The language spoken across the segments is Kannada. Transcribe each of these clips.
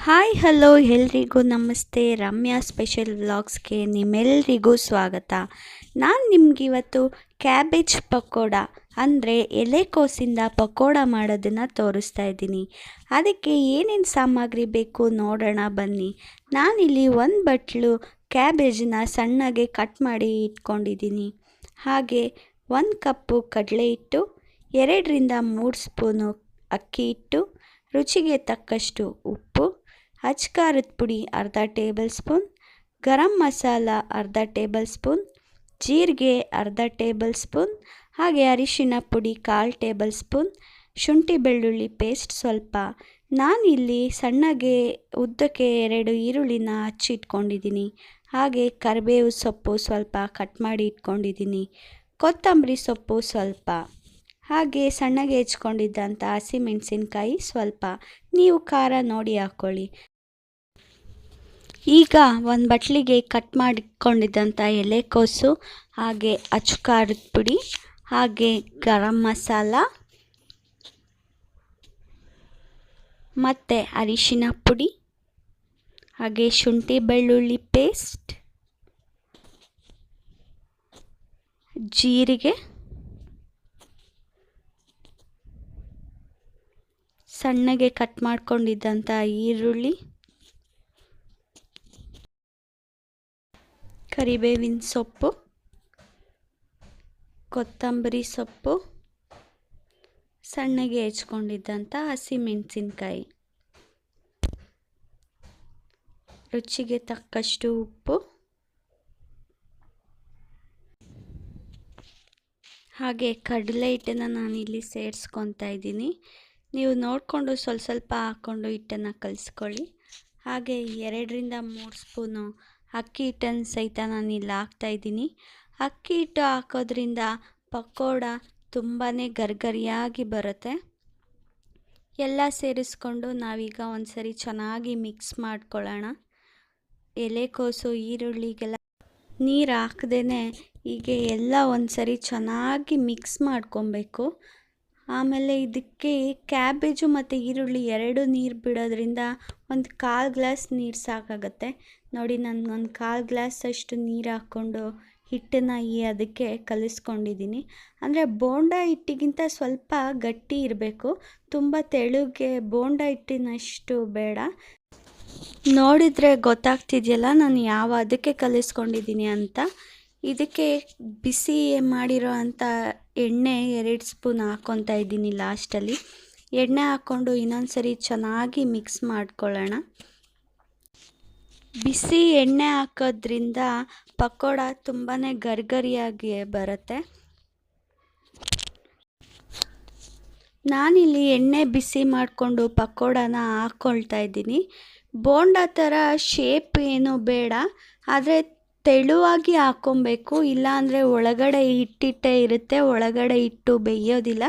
ಹಾಯ್ ಹಲೋ ಎಲ್ರಿಗೂ ನಮಸ್ತೆ. ರಮ್ಯಾ ಸ್ಪೆಷಲ್ ವ್ಲಾಗ್ಸ್ಗೆ ನಿಮ್ಮೆಲ್ಲರಿಗೂ ಸ್ವಾಗತ. ನಾನು ನಿಮಗಿವತ್ತು ಕ್ಯಾಬೇಜ್ ಪಕೋಡ ಅಂದರೆ ಎಲೆಕೋಸಿಂದ ಪಕೋಡ ಮಾಡೋದನ್ನು ತೋರಿಸ್ತಾ ಇದ್ದೀನಿ. ಅದಕ್ಕೆ ಏನೇನು ಸಾಮಗ್ರಿ ಬೇಕು ನೋಡೋಣ ಬನ್ನಿ. ನಾನಿಲ್ಲಿ ಒಂದು ಬಟ್ಲು ಕ್ಯಾಬೇಜನ್ನ ಸಣ್ಣಗೆ ಕಟ್ ಮಾಡಿ ಇಟ್ಕೊಂಡಿದ್ದೀನಿ. ಹಾಗೆ 1 ಕಪ್ಪು ಕಡಲೆ ಹಿಟ್ಟು, 2ರಿಂದ 3 ಸ್ಪೂನು ಅಕ್ಕಿ ಹಿಟ್ಟು, ರುಚಿಗೆ ತಕ್ಕಷ್ಟು ಉಪ್ಪು, ಅಚ್ಕಾರದ ಪುಡಿ ಅರ್ಧ ಟೇಬಲ್ ಸ್ಪೂನ್, ಗರಂ ಮಸಾಲ ಅರ್ಧ ಟೇಬಲ್ ಸ್ಪೂನ್, ಜೀರಿಗೆ ಅರ್ಧ ಟೇಬಲ್ ಸ್ಪೂನ್, ಹಾಗೆ ಅರಿಶಿನ ಪುಡಿ 1/4 ಟೇಬಲ್ ಸ್ಪೂನ್, ಶುಂಠಿ ಬೆಳ್ಳುಳ್ಳಿ ಪೇಸ್ಟ್ ಸ್ವಲ್ಪ. ನಾನಿಲ್ಲಿ ಸಣ್ಣಗೆ ಉದ್ದಕ್ಕೆ 2 ಈರುಳ್ಳಿನ ಹಚ್ಚಿಟ್ಕೊಂಡಿದ್ದೀನಿ. ಹಾಗೆ ಕರಿಬೇವು ಸೊಪ್ಪು ಸ್ವಲ್ಪ ಕಟ್ ಮಾಡಿ ಇಟ್ಕೊಂಡಿದ್ದೀನಿ, ಕೊತ್ತಂಬರಿ ಸೊಪ್ಪು ಸ್ವಲ್ಪ, ಹಾಗೆ ಸಣ್ಣಗೆ ಹೆಚ್ಕೊಂಡಿದ್ದಂಥ ಹಸಿಮೆಣಸಿನ್ಕಾಯಿ ಸ್ವಲ್ಪ. ನೀವು ಖಾರ ನೋಡಿ ಹಾಕ್ಕೊಳ್ಳಿ. ಈಗ ಒಂದು ಬಟ್ಲಿಗೆ ಕಟ್ ಮಾಡಿಕೊಂಡಿದ್ದಂಥ ಎಲೆಕೋಸು, ಹಾಗೆ ಅಚ್ಕಾರದ ಪುಡಿ, ಹಾಗೆ ಗರಂ ಮಸಾಲ ಮತ್ತು ಅರಿಶಿನ ಪುಡಿ, ಹಾಗೆ ಶುಂಠಿ ಬೆಳ್ಳುಳ್ಳಿ ಪೇಸ್ಟ್, ಜೀರಿಗೆ, ಸಣ್ಣಗೆ ಕಟ್ ಮಾಡ್ಕೊಂಡಿದ್ದಂಥ ಈರುಳ್ಳಿ, ಕರಿಬೇವಿನ ಸೊಪ್ಪು, ಕೊತ್ತಂಬರಿ ಸೊಪ್ಪು, ಸಣ್ಣಗೆ ಹೆಚ್ಕೊಂಡಿದ್ದಂಥ ಹಸಿಮೆಣಸಿನ್ಕಾಯಿ, ರುಚಿಗೆ ತಕ್ಕಷ್ಟು ಉಪ್ಪು, ಹಾಗೆ ಕಡಲೆ ಹಿಟ್ಟನ್ನು ನಾನಿಲ್ಲಿ ಸೇರಿಸ್ಕೊತಾ ಇದ್ದೀನಿ. ನೀವು ನೋಡಿಕೊಂಡು ಸ್ವಲ್ಪ ಹಾಕ್ಕೊಂಡು ಹಿಟ್ಟನ್ನು ಕಲಿಸ್ಕೊಳ್ಳಿ. ಹಾಗೆ 2ರಿಂದ 3 ಸ್ಪೂನು ಅಕ್ಕಿ ಹಿಟ್ಟನ್ನು ಸಹಿತ ನಾನಿಲ್ಲಿ ಹಾಕ್ತಾಯಿದ್ದೀನಿ. ಅಕ್ಕಿ ಹಿಟ್ಟು ಹಾಕೋದ್ರಿಂದ ಪಕೋಡ ತುಂಬಾ ಗರಿಗರಿಯಾಗಿ ಬರುತ್ತೆ. ಎಲ್ಲ ಸೇರಿಸ್ಕೊಂಡು ನಾವೀಗ ಒಂದ್ಸರಿ ಚೆನ್ನಾಗಿ ಮಿಕ್ಸ್ ಮಾಡ್ಕೊಳ್ಳೋಣ. ಎಲೆಕೋಸು ಈರುಳ್ಳಿಗೆಲ್ಲ ನೀರು ಹಾಕ್ದೇ ಹೀಗೆ ಎಲ್ಲ ಒಂದ್ಸರಿ ಚೆನ್ನಾಗಿ ಮಿಕ್ಸ್ ಮಾಡ್ಕೊಬೇಕು. ಆಮೇಲೆ ಇದಕ್ಕೆ ಕ್ಯಾಬೇಜು ಮತ್ತು ಈರುಳ್ಳಿ 2 ನೀರು ಬಿಡೋದ್ರಿಂದ 1/4 ಗ್ಲಾಸ್ ನೀರು ಸಾಕಾಗುತ್ತೆ. ನೋಡಿ, ನಾನು 1/4 ಗ್ಲಾಸಷ್ಟು ನೀರು ಹಾಕ್ಕೊಂಡು ಹಿಟ್ಟನ್ನು ಅದಕ್ಕೆ ಕಲಿಸ್ಕೊಂಡಿದ್ದೀನಿ. ಅಂದರೆ ಬೋಂಡ ಹಿಟ್ಟಿಗಿಂತ ಸ್ವಲ್ಪ ಗಟ್ಟಿ ಇರಬೇಕು, ತುಂಬ ತೆಳುಗೆ ಬೋಂಡ ಹಿಟ್ಟಿನಷ್ಟು ಬೇಡ. ನೋಡಿದರೆ ಗೊತ್ತಾಗ್ತಿದೆಯಲ್ಲ ನಾನು ಯಾವ ಅದಕ್ಕೆ ಕಲಿಸ್ಕೊಂಡಿದ್ದೀನಿ ಅಂತ. ಇದಕ್ಕೆ ಬಿಸಿ ಮಾಡಿರೋ ಅಂಥ ಎಣ್ಣೆ 2 ಸ್ಪೂನ್ ಹಾಕ್ಕೊತಾ ಇದ್ದೀನಿ ಲಾಸ್ಟಲ್ಲಿ. ಎಣ್ಣೆ ಹಾಕ್ಕೊಂಡು ಇನ್ನೊಂದ್ಸರಿ ಚೆನ್ನಾಗಿ ಮಿಕ್ಸ್ ಮಾಡ್ಕೊಳ್ಳೋಣ. ಬಿಸಿ ಎಣ್ಣೆ ಹಾಕೋದ್ರಿಂದ ಪಕೋಡ ತುಂಬಾ ಗರಿಗರಿಯಾಗಿ ಬರುತ್ತೆ. ನಾನಿಲ್ಲಿ ಎಣ್ಣೆ ಬಿಸಿ ಮಾಡಿಕೊಂಡು ಪಕೋಡನ ಹಾಕ್ಕೊಳ್ತಾ ಇದ್ದೀನಿ. ಬೋಂಡ ಥರ ಶೇಪ್ ಏನು ಬೇಡ, ಆದರೆ ತೆಳುವಾಗಿ ಹಾಕ್ಕೊಬೇಕು. ಇಲ್ಲಾಂದರೆ ಒಳಗಡೆ ಹಿಟ್ಟಿಟ್ಟೇ ಇರುತ್ತೆ, ಒಳಗಡೆ ಹಿಟ್ಟು ಬೇಯೋದಿಲ್ಲ,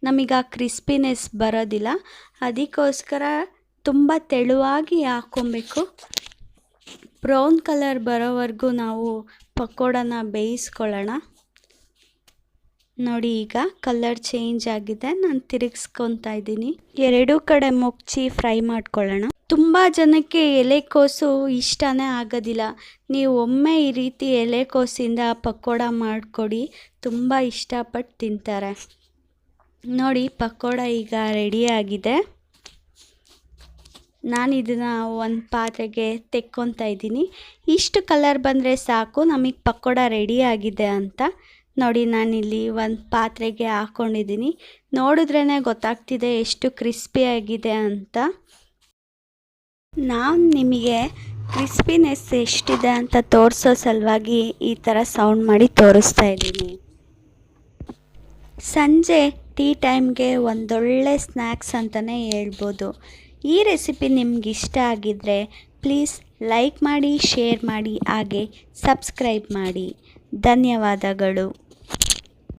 ನಮಗೆ ಆ ಕ್ರಿಸ್ಪಿನೆಸ್ ಬರೋದಿಲ್ಲ. ಅದಕ್ಕೋಸ್ಕರ ತುಂಬ ತೆಳುವಾಗಿ ಹಾಕ್ಕೊಬೇಕು. ಬ್ರೌನ್ ಕಲರ್ ಬರೋವರೆಗೂ ನಾವು ಪಕೋಡನ ಬೇಯಿಸ್ಕೊಳ್ಳೋಣ. ನೋಡಿ, ಈಗ ಕಲರ್ ಚೇಂಜ್ ಆಗಿದೆ. ನಾನು ತಿರುಗಿಸ್ಕೊತಾ ಇದ್ದೀನಿ. 2 ಕಡೆ ಮುಚ್ಚಿ ಫ್ರೈ ಮಾಡ್ಕೊಳ್ಳೋಣ. ತುಂಬ ಜನಕ್ಕೆ ಎಲೆಕೋಸು ಇಷ್ಟನೇ ಆಗೋದಿಲ್ಲ. ನೀವು ಒಮ್ಮೆ ಈ ರೀತಿ ಎಲೆಕೋಸಿಂದ ಪಕೋಡ ಮಾಡಿಕೊಡಿ, ತುಂಬ ಇಷ್ಟಪಟ್ಟು ತಿಂತಾರೆ. ನೋಡಿ, ಪಕೋಡ ಈಗ ರೆಡಿಯಾಗಿದೆ. ನಾನು ಇದನ್ನು ಒಂದು ಪಾತ್ರೆಗೆ ತೆಕ್ಕೊತಾ ಇದ್ದೀನಿ. ಇಷ್ಟು ಕಲರ್ ಬಂದರೆ ಸಾಕು, ನಮಗೆ ಪಕೋಡ ರೆಡಿಯಾಗಿದೆ ಅಂತ. ನೋಡಿ, ನಾನಿಲ್ಲಿ ಒಂದು ಪಾತ್ರೆಗೆ ಹಾಕ್ಕೊಂಡಿದ್ದೀನಿ. ನೋಡಿದ್ರೇ ಗೊತ್ತಾಗ್ತಿದೆ ಎಷ್ಟು ಕ್ರಿಸ್ಪಿಯಾಗಿದೆ ಅಂತ. ನಾನು ನಿಮಗೆ ಕ್ರಿಸ್ಪಿನೆಸ್ ಎಷ್ಟಿದೆ ಅಂತ ತೋರಿಸೋ ಸಲುವಾಗಿ ಈ ಥರ ಸೌಂಡ್ ಮಾಡಿ ತೋರಿಸ್ತಾ ಇದ್ದೀನಿ. ಸಂಜೆ ಟೀ ಟೈಮ್ಗೆ ಒಂದೊಳ್ಳೆ ಸ್ನ್ಯಾಕ್ಸ್ ಅಂತಲೇ ಹೇಳ್ಬೋದು. ಈ ರೆಸಿಪಿ ನಿಮ್ಗೆ ಇಷ್ಟ ಆಗಿದ್ದರೆ ಪ್ಲೀಸ್ ಲೈಕ್ ಮಾಡಿ, ಶೇರ್ ಮಾಡಿ, ಹಾಗೆ ಸಬ್ಸ್ಕ್ರೈಬ್ ಮಾಡಿ. ಧನ್ಯವಾದಗಳು.